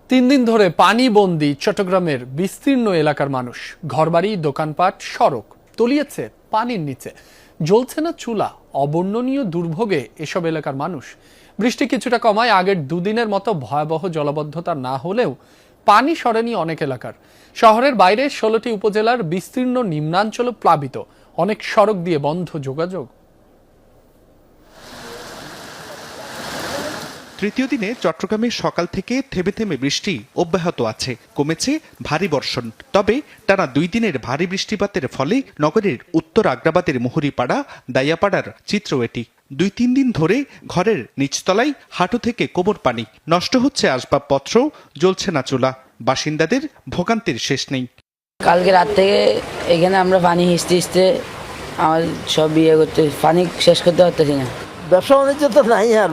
তিন দিন ধরে পানিবন্দী চট্টগ্রামের বিস্তীর্ণ এলাকার মানুষ। ঘরবাড়ি, দোকানপাট, সড়ক তলিয়েছে পানির নিচে। জ্বলছে না চুলা। অবর্ণনীয় দুর্ভোগে এসব এলাকার মানুষ। বৃষ্টি কিছুটা কমায় আগের দুদিনের মতো ভয়াবহ জলাবদ্ধতা না হলেও পানি সরেনি অনেক এলাকার। শহরের বাইরে 16টি উপজেলার বিস্তীর্ণ নিম্নাঞ্চল প্লাবিত। অনেক সড়ক দিয়ে বন্ধ যোগাযোগ। তৃতীয় দিনে চট্টগ্রামে সকাল থেকে থেমে থেমে বৃষ্টি অব্যাহত আছে। কমেছে ভারী বর্ষণ। তবে টানা 2 দিনের ভারী বৃষ্টিপাতের ফলে নগরের উত্তর আগ্রাবাদের মুহুরীপাড়া, দাইয়াপাড়ার চিত্র এটি। 2-3 দিন ধরে ঘরের নিচতলায় হাঁটু থেকে কোমর পানি। নষ্ট হচ্ছে আসবাবপত্র, জ্বলছে না চুলা। বাসিন্দাদের ভোগান্তির শেষ নেই। কালকে রাত থেকে এখানে আমরা পানি হিসতে আমার সব ইয়ে করতে পানি শেষ করতে পারতেছি না। ব্যবসা বাণিজ্য তো নাই, আর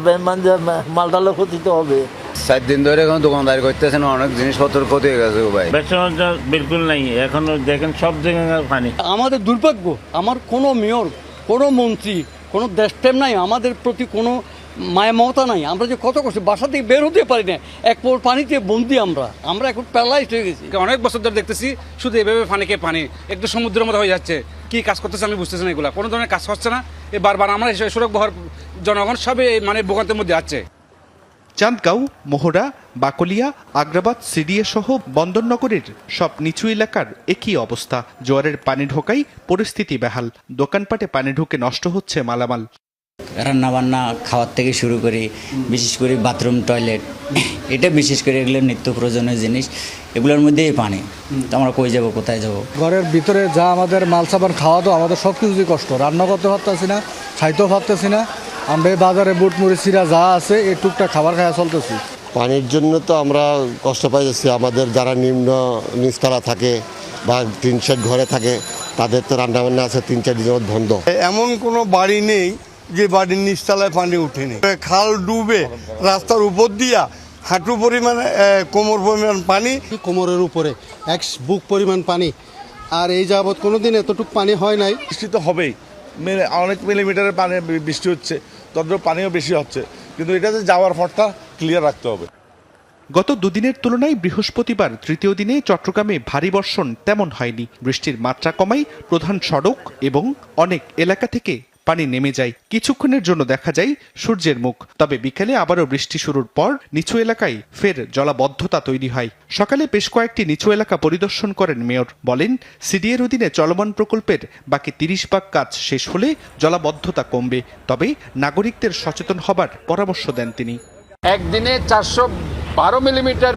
মালটালো ক্ষতি তো হবে। 7 দিন ধরে এখন দোকানদারি করতেছেন, অনেক জিনিসপত্র ক্ষতি হয়ে গেছে ভাই। ব্যবসা বাণিজ্য বিলকুল নাই, এখন দেখেন সব জায়গায় পানি। আমাদের দুর্ভাগ্য, আমার কোনো মেয়র, কোনো মন্ত্রী, কোনো দেশপ্রেম নাই, আমাদের প্রতি কোনো মায়া মমতা নাই। আমরা যে কত কষ্ট, বাসা থেকে বের হতে পারি না, এক পোল পানিতে বন্দি। আমরা এখন প্যারালাইজড হয়ে গেছি। অনেক বছর ধরে দেখতেছি শুধু এভাবে পানিকে পানি, একটু সমুদ্রের মতো হয়ে যাচ্ছে। কি কাজ করতেছে আমি বুঝতেছি না, এগুলা কোনো ধরনের কাজ হচ্ছে না। বারবার আমরা সড়ক বহর জনগণ সবে ভোগান্তির মধ্যে আছে। চাঁদগাঁও, মোহরা, বাকলিয়া, আগ্রাবাদ, সিডিএ সহ বন্দরনগরের সব নিচু এলাকার একই অবস্থা। জোয়ারের পানি ঢোকাই পরিস্থিতি বেহাল। দোকানপাটে পানি ঢুকে নষ্ট হচ্ছে মালামাল। রান্না বান্না, খাওয়ার থেকে শুরু করে বিশেষ করে বাথরুম, টয়লেট, এটা বিশেষ করে এগুলো নিত্য প্রয়োজনীয় জিনিস। এগুলোর মধ্যেই পানি। তো আমরা কই যাব, কোথায় যাব? ঘরের ভিতরে যা আমাদের মাল সাবান খাওয়া, তো আমাদের সব কিছুই কষ্ট। রান্না করতে পারতেছি না, খাইতেও পারতেছি না। আমরা এই বাজারে বুট মুড়ি চিরা যা আছে এই টুকটাক খাবার খাওয়া চলতেছি। পানির জন্য তো আমরা কষ্ট পাইতেছি। আমাদের যারা নিচতলা থাকে বা টিন শেড ঘরে থাকে, তাদের তো রান্নাবান্না আছে 3-4 দিন বন্ধ। এমন কোনো বাড়ি নেই যে বাড়ির নিচতলায় পানি উঠেনি। খাল ডুবে রাস্তার উপর দিয়া হাঁটু পরিমাণ, কোমর পরিমাণ পানি, কোমরের উপরে এক বুক পরিমাণ পানি। আর এই যাবৎ কোনোদিন এতটুকু পানি হয় নাই। বৃষ্টি তো হবেই, অনেক মিলিমিটারের পানি বৃষ্টি হচ্ছে, তদ্রুপ পানিও বেশি হচ্ছে, কিন্তু এটাতে যাওয়ার পথটা ক্লিয়ার রাখতে হবে। গত 2 দিনের তুলনায় বৃহস্পতিবার তৃতীয় দিনে চট্টগ্রামে ভারী বর্ষণ তেমন হয়নি। বৃষ্টির মাত্রা কমায় প্রধান সড়ক এবং অনেক এলাকা থেকে পানি নেমে যায়। কিছুক্ষণের জন্য দেখা যায় সূর্যের মুখ। তবে বিকেলে আবারও বৃষ্টি শুরুর পর নিচু এলাকায় ফের জলাবদ্ধতা তৈরি হয়। সকালে বেশ কয়েকটি নিচু এলাকা পরিদর্শন করেন মেয়র। বলেন, সিডিএর অধীনে চলমান প্রকল্পের বাকি 30 ভাগ কাজ শেষ হলে জলাবদ্ধতা কমবে। তবে নাগরিকদের সচেতন হবার পরামর্শ দেন তিনি। একদিনে 412 মিলিমিটার